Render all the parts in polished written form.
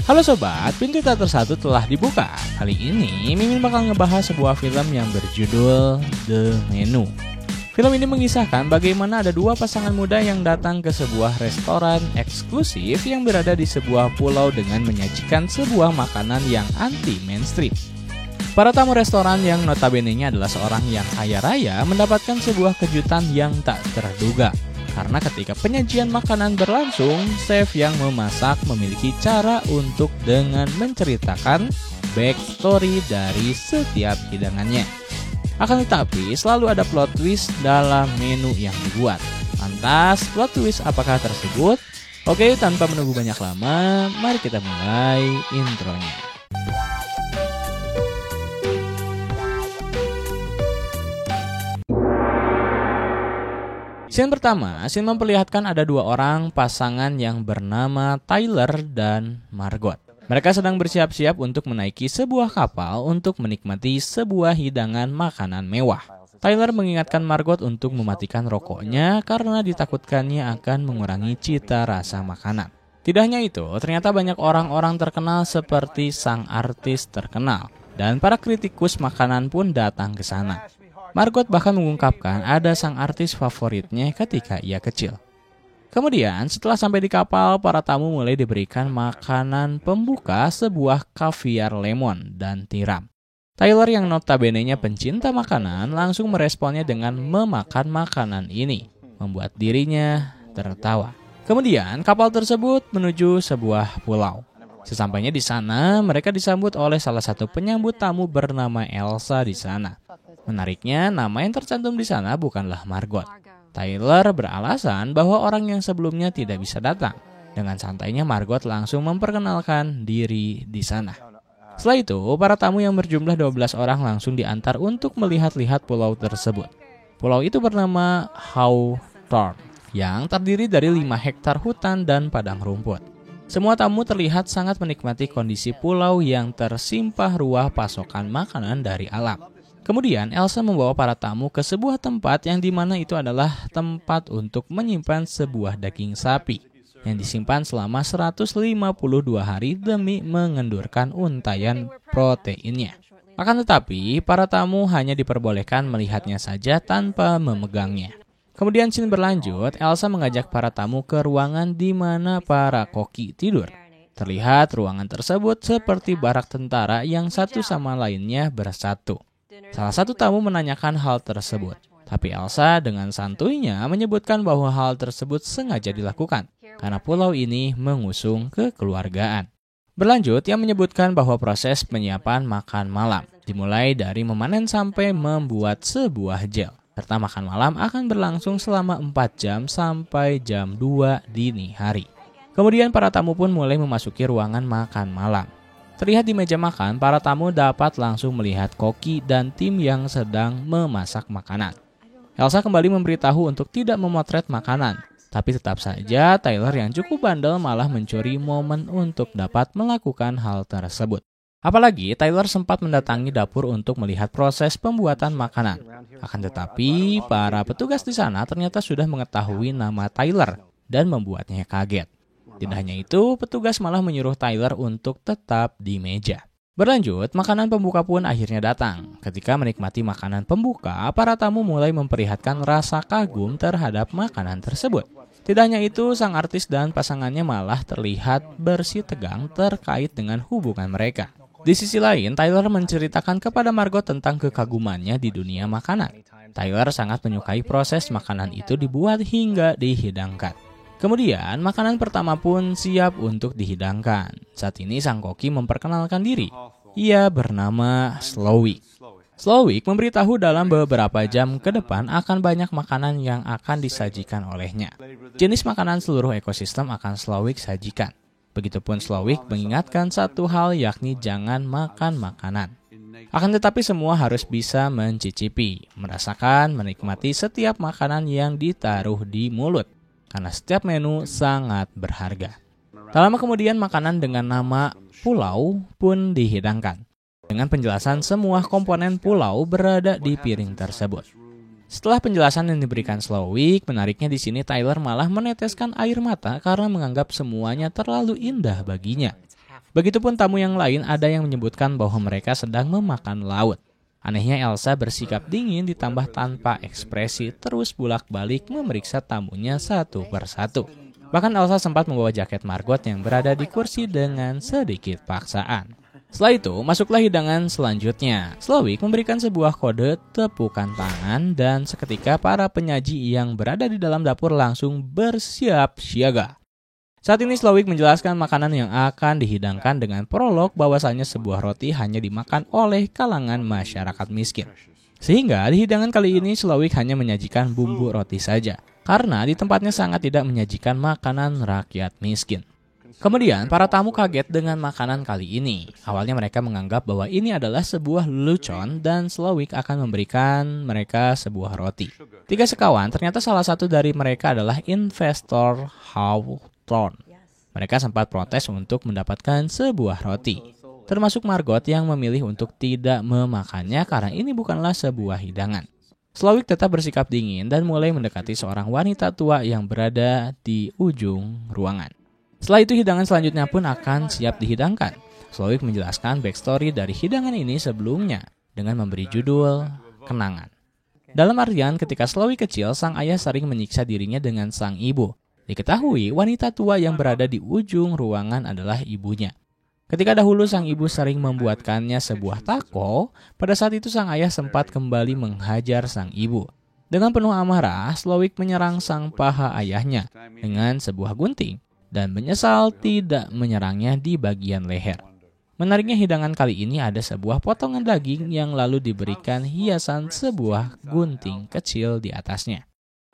Halo sobat, pintu teater 1 telah dibuka. Kali ini Mimin bakal ngebahas sebuah film yang berjudul The Menu. Film ini mengisahkan bagaimana ada dua pasangan muda yang datang ke sebuah restoran eksklusif yang berada di sebuah pulau dengan menyajikan sebuah makanan yang anti-mainstream. Para tamu restoran yang notabene-nya adalah seorang yang kaya raya mendapatkan sebuah kejutan yang tak terduga. Karena ketika penyajian makanan berlangsung, chef yang memasak memiliki cara untuk dengan menceritakan backstory dari setiap hidangannya. Akan tetapi, selalu ada plot twist dalam menu yang dibuat. Lantas, plot twist apakah tersebut? Oke, tanpa menunggu banyak lama, mari kita mulai intronya. Scene pertama, scene memperlihatkan ada dua orang pasangan yang bernama Tyler dan Margot. Mereka sedang bersiap-siap untuk menaiki sebuah kapal untuk menikmati sebuah hidangan makanan mewah. Tyler mengingatkan Margot untuk mematikan rokoknya karena ditakutkannya akan mengurangi cita rasa makanan. Tidak hanya itu, ternyata banyak orang-orang terkenal seperti sang artis terkenal dan para kritikus makanan pun datang ke sana. Margot bahkan mengungkapkan ada sang artis favoritnya ketika ia kecil. Kemudian setelah sampai di kapal, para tamu mulai diberikan makanan pembuka sebuah caviar lemon dan tiram. Tyler yang notabene-nya pencinta makanan langsung meresponnya dengan memakan makanan ini, membuat dirinya tertawa. Kemudian kapal tersebut menuju sebuah pulau. Sesampainya di sana, mereka disambut oleh salah satu penyambut tamu bernama Elsa di sana. Menariknya, nama yang tercantum di sana bukanlah Margot. Tyler beralasan bahwa orang yang sebelumnya tidak bisa datang. Dengan santainya Margot langsung memperkenalkan diri di sana. Setelah itu, para tamu yang berjumlah 12 orang langsung diantar untuk melihat-lihat pulau tersebut. Pulau itu bernama Hawthorne, yang terdiri dari 5 hektar hutan dan padang rumput. Semua tamu terlihat sangat menikmati kondisi pulau yang tersimpah ruah pasokan makanan dari alam. Kemudian Elsa membawa para tamu ke sebuah tempat yang dimana itu adalah tempat untuk menyimpan sebuah daging sapi yang disimpan selama 152 hari demi mengendurkan untaian proteinnya. Akan tetapi, para tamu hanya diperbolehkan melihatnya saja tanpa memegangnya. Kemudian scene berlanjut, Elsa mengajak para tamu ke ruangan di mana para koki tidur. Terlihat ruangan tersebut seperti barak tentara yang satu sama lainnya bersatu. Salah satu tamu menanyakan hal tersebut, tapi Elsa dengan santuinya menyebutkan bahwa hal tersebut sengaja dilakukan karena pulau ini mengusung kekeluargaan. Berlanjut, ia menyebutkan bahwa proses penyiapan makan malam dimulai dari memanen sampai membuat sebuah gel, serta makan malam akan berlangsung selama 4 jam sampai jam 2 dini hari. Kemudian para tamu pun mulai memasuki ruangan makan malam. Terlihat di meja makan, para tamu dapat langsung melihat koki dan tim yang sedang memasak makanan. Elsa kembali memberitahu untuk tidak memotret makanan, tapi tetap saja Tyler yang cukup bandel malah mencuri momen untuk dapat melakukan hal tersebut. Apalagi Tyler sempat mendatangi dapur untuk melihat proses pembuatan makanan. Akan tetapi, para petugas di sana ternyata sudah mengetahui nama Tyler dan membuatnya kaget. Tidak hanya itu, petugas malah menyuruh Tyler untuk tetap di meja. Berlanjut, makanan pembuka pun akhirnya datang. Ketika menikmati makanan pembuka, para tamu mulai memperlihatkan rasa kagum terhadap makanan tersebut. Tidak hanya itu, sang artis dan pasangannya malah terlihat bersih tegang terkait dengan hubungan mereka. Di sisi lain, Tyler menceritakan kepada Margot tentang kekagumannya di dunia makanan. Tyler sangat menyukai proses makanan itu dibuat hingga dihidangkan. Kemudian, makanan pertama pun siap untuk dihidangkan. Saat ini sang koki memperkenalkan diri. Ia bernama Slowik. Slowik memberitahu dalam beberapa jam ke depan akan banyak makanan yang akan disajikan olehnya. Jenis makanan seluruh ekosistem akan Slowik sajikan. Begitupun Slowik mengingatkan satu hal, yakni jangan makan makanan. Akan tetapi semua harus bisa mencicipi, merasakan, menikmati setiap makanan yang ditaruh di mulut. Karena setiap menu sangat berharga. Tak lama kemudian makanan dengan nama pulau pun dihidangkan. Dengan penjelasan semua komponen pulau berada di piring tersebut. Setelah penjelasan yang diberikan Slowik, menariknya di sini Tyler malah meneteskan air mata karena menganggap semuanya terlalu indah baginya. Begitupun tamu yang lain ada yang menyebutkan bahwa mereka sedang memakan laut. Anehnya Elsa bersikap dingin ditambah tanpa ekspresi terus bolak-balik memeriksa tamunya satu persatu. Bahkan Elsa sempat membawa jaket Margot yang berada di kursi dengan sedikit paksaan. Setelah itu, masuklah hidangan selanjutnya. Slowik memberikan sebuah kode tepukan tangan dan seketika para penyaji yang berada di dalam dapur langsung bersiap siaga. Saat ini Slowik menjelaskan makanan yang akan dihidangkan dengan prolog bahwasanya sebuah roti hanya dimakan oleh kalangan masyarakat miskin. Sehingga di hidangan kali ini Slowik hanya menyajikan bumbu roti saja, karena di tempatnya sangat tidak menyajikan makanan rakyat miskin. Kemudian para tamu kaget dengan makanan kali ini. Awalnya mereka menganggap bahwa ini adalah sebuah lelucon dan Slowik akan memberikan mereka sebuah roti. 3 sekawan, ternyata salah satu dari mereka adalah investor Hawthorne. Mereka sempat protes untuk mendapatkan sebuah roti. Termasuk Margot yang memilih untuk tidak memakannya karena ini bukanlah sebuah hidangan. Slowik tetap bersikap dingin dan mulai mendekati seorang wanita tua yang berada di ujung ruangan. Setelah itu hidangan selanjutnya pun akan siap dihidangkan. Slowik menjelaskan backstory dari hidangan ini sebelumnya dengan memberi judul Kenangan. Dalam artian ketika Slowik kecil, sang ayah sering menyiksa dirinya dengan sang ibu. Diketahui wanita tua yang berada di ujung ruangan adalah ibunya. Ketika dahulu sang ibu sering membuatkannya sebuah taco, pada saat itu sang ayah sempat kembali menghajar sang ibu. Dengan penuh amarah, Slowik menyerang sang paha ayahnya dengan sebuah gunting dan menyesal tidak menyerangnya di bagian leher. Menariknya hidangan kali ini ada sebuah potongan daging yang lalu diberikan hiasan sebuah gunting kecil di atasnya.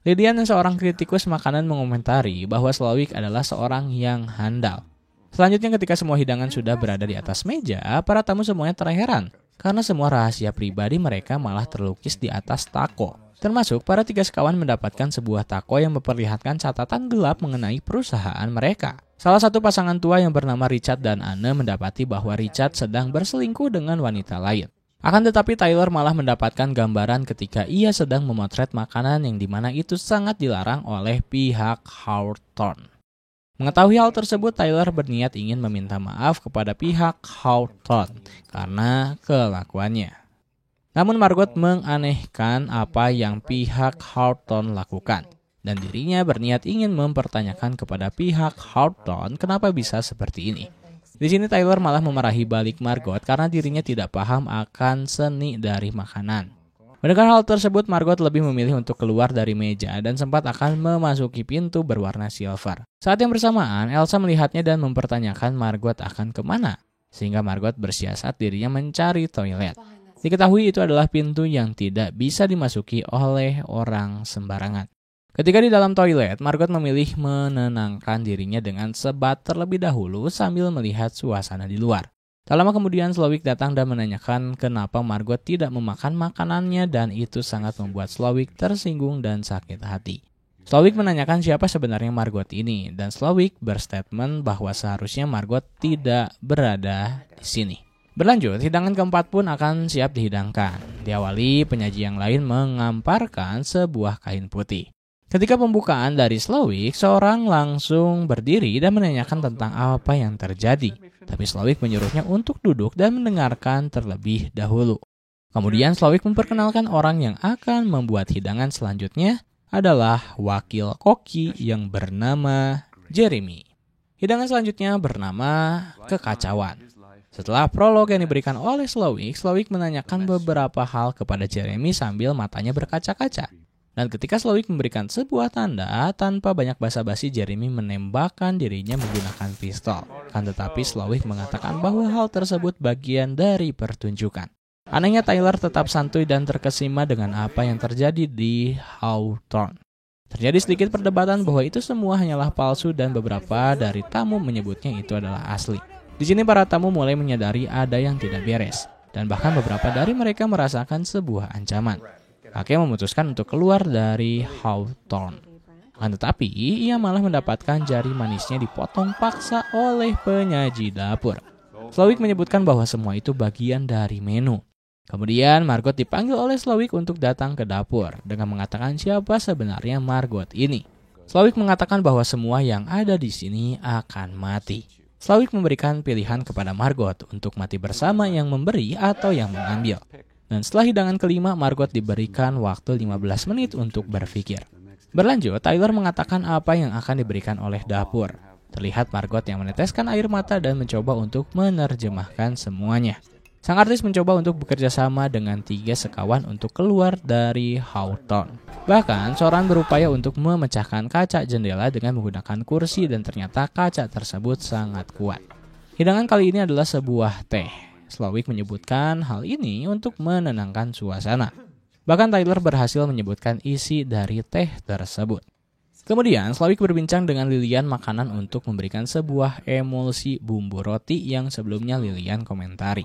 Lydian yang seorang kritikus makanan mengomentari bahwa Slowik adalah seorang yang handal. Selanjutnya ketika semua hidangan sudah berada di atas meja, para tamu semuanya terheran karena semua rahasia pribadi mereka malah terlukis di atas taco. Termasuk para 3 sekawan mendapatkan sebuah taco yang memperlihatkan catatan gelap mengenai perusahaan mereka. Salah satu pasangan tua yang bernama Richard dan Anne mendapati bahwa Richard sedang berselingkuh dengan wanita lain. Akan tetapi Tyler malah mendapatkan gambaran ketika ia sedang memotret makanan yang dimana itu sangat dilarang oleh pihak Hawthorne. Mengetahui hal tersebut, Tyler berniat ingin meminta maaf kepada pihak Hawthorne karena kelakuannya. Namun Margot menganehkan apa yang pihak Hawthorne lakukan dan dirinya berniat ingin mempertanyakan kepada pihak Hawthorne kenapa bisa seperti ini. Di sini Tyler malah memarahi balik Margot karena dirinya tidak paham akan seni dari makanan. Mendengar hal tersebut, Margot lebih memilih untuk keluar dari meja dan sempat akan memasuki pintu berwarna silver. Saat yang bersamaan, Elsa melihatnya dan mempertanyakan Margot akan kemana, sehingga Margot bersiasat dirinya mencari toilet. Diketahui itu adalah pintu yang tidak bisa dimasuki oleh orang sembarangan. Ketika di dalam toilet, Margot memilih menenangkan dirinya dengan sebat terlebih dahulu sambil melihat suasana di luar. Tak lama kemudian Slowik datang dan menanyakan kenapa Margot tidak memakan makanannya dan itu sangat membuat Slowik tersinggung dan sakit hati. Slowik menanyakan siapa sebenarnya Margot ini dan Slowik berstatement bahwa seharusnya Margot tidak berada di sini. Berlanjut, hidangan keempat pun akan siap dihidangkan. Diawali penyaji yang lain mengamparkan sebuah kain putih. Ketika pembukaan dari Slowik, seorang langsung berdiri dan menanyakan tentang apa yang terjadi. Tapi Slowik menyuruhnya untuk duduk dan mendengarkan terlebih dahulu. Kemudian Slowik memperkenalkan orang yang akan membuat hidangan selanjutnya adalah wakil koki yang bernama Jeremy. Hidangan selanjutnya bernama Kekacauan. Setelah prolog yang diberikan oleh Slowik, Slowik menanyakan beberapa hal kepada Jeremy sambil matanya berkaca-kaca. Dan ketika Slowik memberikan sebuah tanda, tanpa banyak basa-basi Jeremy menembakkan dirinya menggunakan pistol. Kan tetapi Slowik mengatakan bahwa hal tersebut bagian dari pertunjukan. Anehnya Tyler tetap santuy dan terkesima dengan apa yang terjadi di Hawthorne. Terjadi sedikit perdebatan bahwa itu semua hanyalah palsu dan beberapa dari tamu menyebutnya itu adalah asli. Di sini para tamu mulai menyadari ada yang tidak beres, dan bahkan beberapa dari mereka merasakan sebuah ancaman. Kakek memutuskan untuk keluar dari Hawthorne. Akan tetapi, ia malah mendapatkan jari manisnya dipotong paksa oleh penyaji dapur. Slowik menyebutkan bahwa semua itu bagian dari menu. Kemudian Margot dipanggil oleh Slowik untuk datang ke dapur dengan mengatakan siapa sebenarnya Margot ini. Slowik mengatakan bahwa semua yang ada di sini akan mati. Slowik memberikan pilihan kepada Margot untuk mati bersama yang memberi atau yang mengambil. Dan setelah hidangan kelima, Margot diberikan waktu 15 menit untuk berpikir. Berlanjut, Tyler mengatakan apa yang akan diberikan oleh dapur. Terlihat Margot yang meneteskan air mata dan mencoba untuk menerjemahkan semuanya. Sang artis mencoba untuk bekerja sama dengan 3 sekawan untuk keluar dari Hawthorne. Bahkan, Soran berupaya untuk memecahkan kaca jendela dengan menggunakan kursi dan ternyata kaca tersebut sangat kuat. Hidangan kali ini adalah sebuah teh. Slowik menyebutkan hal ini untuk menenangkan suasana. Bahkan Tyler berhasil menyebutkan isi dari teh tersebut. Kemudian, Slowik berbincang dengan Lilian makanan untuk memberikan sebuah emulsi bumbu roti yang sebelumnya Lilian komentari.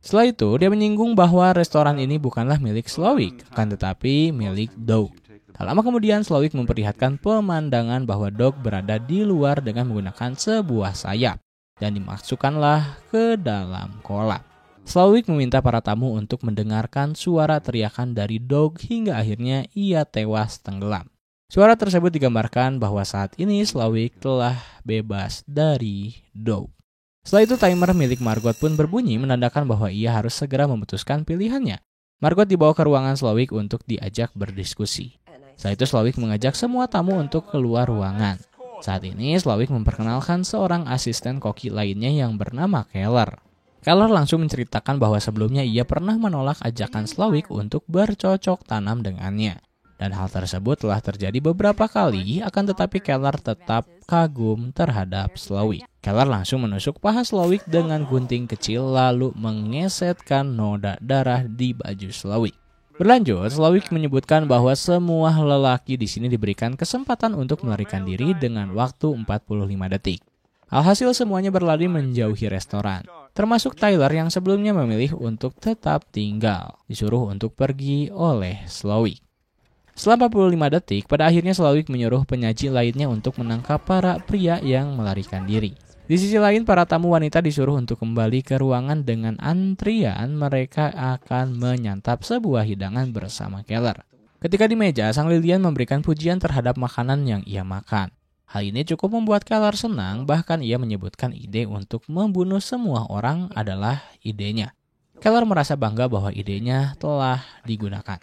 Setelah itu, dia menyinggung bahwa restoran ini bukanlah milik Slowik, akan tetapi milik Doug. Tak lama kemudian, Slowik memperlihatkan pemandangan bahwa Doug berada di luar dengan menggunakan sebuah sayap dan dimasukkanlah ke dalam kolam. Slowik meminta para tamu untuk mendengarkan suara teriakan dari Doug hingga akhirnya ia tewas tenggelam. Suara tersebut digambarkan bahwa saat ini Slowik telah bebas dari Doug. Setelah itu timer milik Margot pun berbunyi menandakan bahwa ia harus segera memutuskan pilihannya. Margot dibawa ke ruangan Slowik untuk diajak berdiskusi. Setelah itu Slowik mengajak semua tamu untuk keluar ruangan. Saat ini Slowik memperkenalkan seorang asisten koki lainnya yang bernama Keller. Keller langsung menceritakan bahwa sebelumnya ia pernah menolak ajakan Slowik untuk bercocok tanam dengannya. Dan hal tersebut telah terjadi beberapa kali, akan tetapi Keller tetap kagum terhadap Slowik. Keller langsung menusuk paha Slowik dengan gunting kecil lalu mengesetkan noda darah di baju Slowik. Berlanjut, Slowik menyebutkan bahwa semua lelaki di sini diberikan kesempatan untuk melarikan diri dengan waktu 45 detik. Alhasil semuanya berlari menjauhi restoran, termasuk Tyler yang sebelumnya memilih untuk tetap tinggal, disuruh untuk pergi oleh Slowik. Setelah 45 detik, pada akhirnya Slowik menyuruh penyaji lainnya untuk menangkap para pria yang melarikan diri. Di sisi lain, para tamu wanita disuruh untuk kembali ke ruangan dengan antrian mereka akan menyantap sebuah hidangan bersama Keller. Ketika di meja, sang Lilian memberikan pujian terhadap makanan yang ia makan. Hal ini cukup membuat Keller senang, bahkan ia menyebutkan ide untuk membunuh semua orang adalah idenya. Keller merasa bangga bahwa idenya telah digunakan.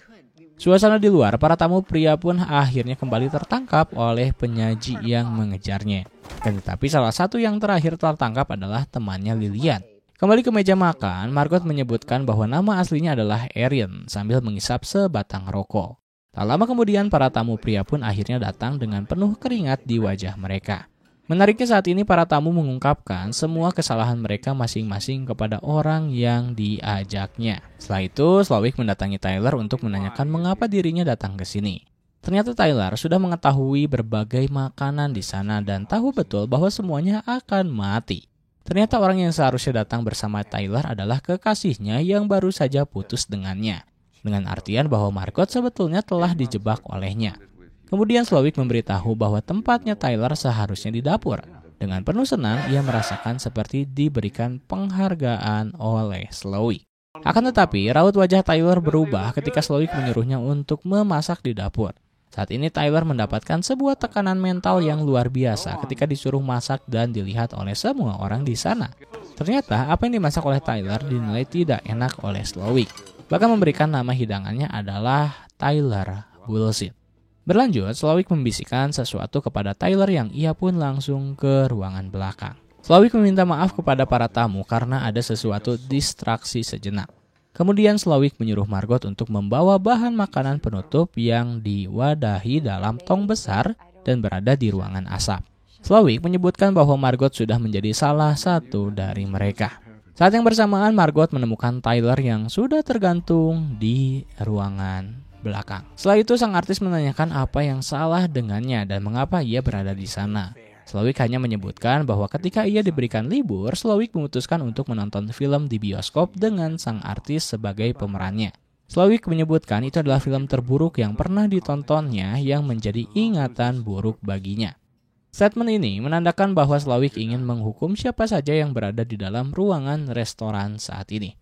Suasana di luar, para tamu pria pun akhirnya kembali tertangkap oleh penyaji yang mengejarnya. Tetapi salah satu yang terakhir tertangkap adalah temannya Lilian. Kembali ke meja makan, Margot menyebutkan bahwa nama aslinya adalah Erin sambil mengisap sebatang rokok. Tak lama kemudian, para tamu pria pun akhirnya datang dengan penuh keringat di wajah mereka. Menariknya saat ini para tamu mengungkapkan semua kesalahan mereka masing-masing kepada orang yang diajaknya. Setelah itu, Slowik mendatangi Tyler untuk menanyakan mengapa dirinya datang ke sini. Ternyata Tyler sudah mengetahui berbagai makanan di sana dan tahu betul bahwa semuanya akan mati. Ternyata orang yang seharusnya datang bersama Tyler adalah kekasihnya yang baru saja putus dengannya. Dengan artian bahwa Margot sebetulnya telah dijebak olehnya. Kemudian Slowik memberitahu bahwa tempatnya Tyler seharusnya di dapur. Dengan penuh senang, ia merasakan seperti diberikan penghargaan oleh Slowik. Akan tetapi, raut wajah Tyler berubah ketika Slowik menyuruhnya untuk memasak di dapur. Saat ini Tyler mendapatkan sebuah tekanan mental yang luar biasa ketika disuruh masak dan dilihat oleh semua orang di sana. Ternyata apa yang dimasak oleh Tyler dinilai tidak enak oleh Slowik. Bahkan memberikan nama hidangannya adalah Tyler Bullshit. Berlanjut, Slowik membisikkan sesuatu kepada Tyler yang ia pun langsung ke ruangan belakang. Slowik meminta maaf kepada para tamu karena ada sesuatu distraksi sejenak. Kemudian Slowik menyuruh Margot untuk membawa bahan makanan penutup yang diwadahi dalam tong besar dan berada di ruangan asap. Slowik menyebutkan bahwa Margot sudah menjadi salah satu dari mereka. Saat yang bersamaan, Margot menemukan Tyler yang sudah tergantung di ruangan belakang. Setelah itu, sang artis menanyakan apa yang salah dengannya dan mengapa ia berada di sana. Slowik hanya menyebutkan bahwa ketika ia diberikan libur, Slowik memutuskan untuk menonton film di bioskop dengan sang artis sebagai pemerannya. Slowik menyebutkan itu adalah film terburuk yang pernah ditontonnya yang menjadi ingatan buruk baginya. Statement ini menandakan bahwa Slowik ingin menghukum siapa saja yang berada di dalam ruangan restoran saat ini.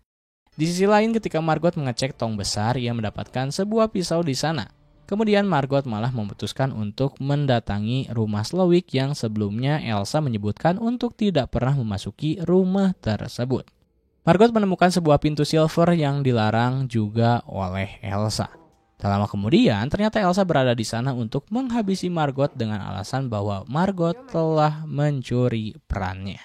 Di sisi lain, ketika Margot mengecek tong besar, ia mendapatkan sebuah pisau di sana. Kemudian Margot malah memutuskan untuk mendatangi rumah Slowik yang sebelumnya Elsa menyebutkan untuk tidak pernah memasuki rumah tersebut. Margot menemukan sebuah pintu silver yang dilarang juga oleh Elsa. Tak lama kemudian, ternyata Elsa berada di sana untuk menghabisi Margot dengan alasan bahwa Margot telah mencuri perannya.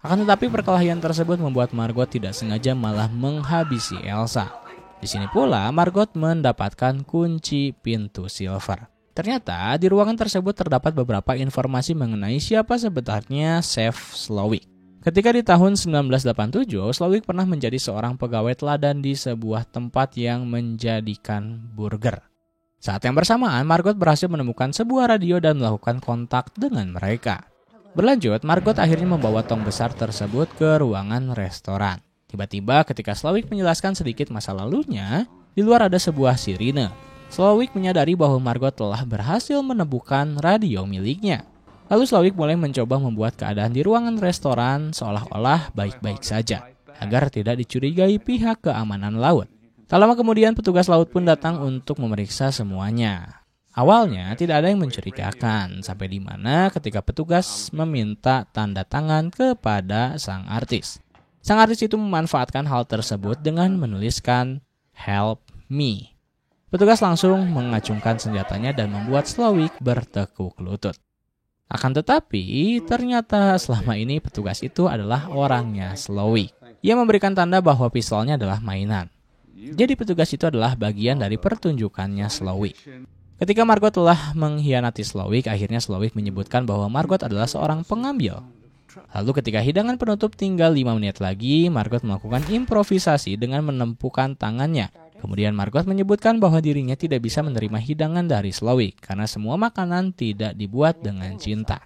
Akan tetapi perkelahian tersebut membuat Margot tidak sengaja malah menghabisi Elsa. Di sini pula Margot mendapatkan kunci pintu silver. Ternyata di ruangan tersebut terdapat beberapa informasi mengenai siapa sebenarnya Chef Slowik. Ketika di tahun 1987, Slowik pernah menjadi seorang pegawai teladan di sebuah tempat yang menjadikan burger. Saat yang bersamaan, Margot berhasil menemukan sebuah radio dan melakukan kontak dengan mereka. Berlanjut, Margot akhirnya membawa tong besar tersebut ke ruangan restoran. Tiba-tiba ketika Slowik menjelaskan sedikit masa lalunya, di luar ada sebuah sirine. Slowik menyadari bahwa Margot telah berhasil menemukan radio miliknya. Lalu Slowik mulai mencoba membuat keadaan di ruangan restoran seolah-olah baik-baik saja, agar tidak dicurigai pihak keamanan laut. Tak lama kemudian petugas laut pun datang untuk memeriksa semuanya. Awalnya tidak ada yang mencurigakan, sampai di mana ketika petugas meminta tanda tangan kepada sang artis. Sang artis itu memanfaatkan hal tersebut dengan menuliskan "Help me". Petugas langsung mengacungkan senjatanya dan membuat Slowik bertekuk lutut. Akan tetapi, ternyata selama ini petugas itu adalah orangnya Slowik. Ia memberikan tanda bahwa pistolnya adalah mainan. Jadi petugas itu adalah bagian dari pertunjukannya Slowik. Ketika Margot telah mengkhianati Slowik, akhirnya Slowik menyebutkan bahwa Margot adalah seorang pengambil. Lalu ketika hidangan penutup tinggal 5 menit lagi, Margot melakukan improvisasi dengan menempukan tangannya. Kemudian Margot menyebutkan bahwa dirinya tidak bisa menerima hidangan dari Slowik karena semua makanan tidak dibuat dengan cinta.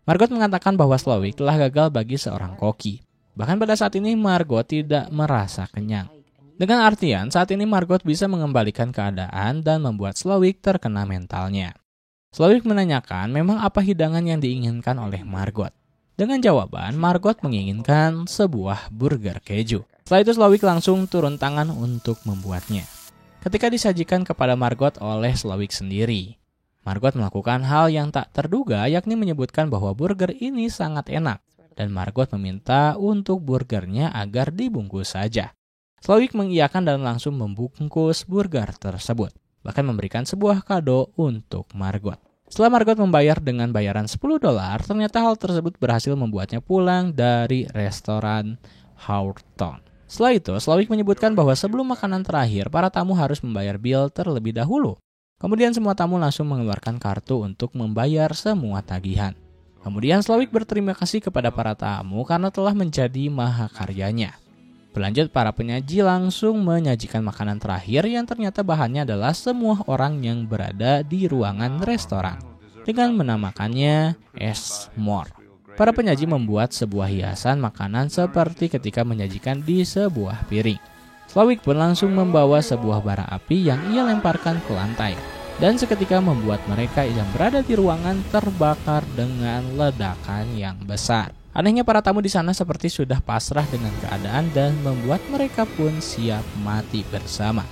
Margot mengatakan bahwa Slowik telah gagal bagi seorang koki. Bahkan pada saat ini Margot tidak merasa kenyang. Dengan artian saat ini Margot bisa mengembalikan keadaan dan membuat Slowik terkena mentalnya. Slowik menanyakan memang apa hidangan yang diinginkan oleh Margot. Dengan jawaban, Margot menginginkan sebuah burger keju. Setelah itu Slowik langsung turun tangan untuk membuatnya. Ketika disajikan kepada Margot oleh Slowik sendiri, Margot melakukan hal yang tak terduga, yakni menyebutkan bahwa burger ini sangat enak. Dan Margot meminta untuk burgernya agar dibungkus saja. Slowik mengiyakan dan langsung membungkus burger tersebut. Bahkan memberikan sebuah kado untuk Margot. Setelah Margot membayar dengan bayaran $10, ternyata hal tersebut berhasil membuatnya pulang dari restoran Hawthorne. Setelah itu, Slowik menyebutkan bahwa sebelum makanan terakhir, para tamu harus membayar bil terlebih dahulu. Kemudian semua tamu langsung mengeluarkan kartu untuk membayar semua tagihan. Kemudian Slowik berterima kasih kepada para tamu karena telah menjadi mahakaryanya. Berlanjut, para penyaji langsung menyajikan makanan terakhir yang ternyata bahannya adalah semua orang yang berada di ruangan restoran dengan menamakannya Ashmore. Para penyaji membuat sebuah hiasan makanan seperti ketika menyajikan di sebuah piring. Slowik pun langsung membawa sebuah bara api yang ia lemparkan ke lantai dan seketika membuat mereka yang berada di ruangan terbakar dengan ledakan yang besar. Anehnya para tamu di sana seperti sudah pasrah dengan keadaan dan membuat mereka pun siap mati bersama.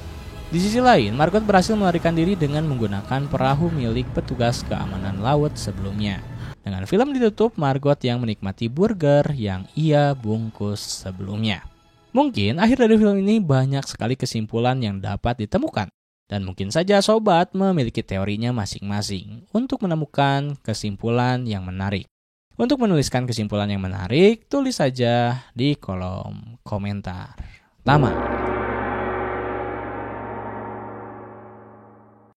Di sisi lain, Margot berhasil melarikan diri dengan menggunakan perahu milik petugas keamanan laut sebelumnya. Dengan film ditutup, Margot yang menikmati burger yang ia bungkus sebelumnya. Mungkin akhir dari film ini banyak sekali kesimpulan yang dapat ditemukan. Dan mungkin saja sobat memiliki teorinya masing-masing untuk menemukan kesimpulan yang menarik. Untuk menuliskan kesimpulan yang menarik, tulis saja di kolom komentar. Lama.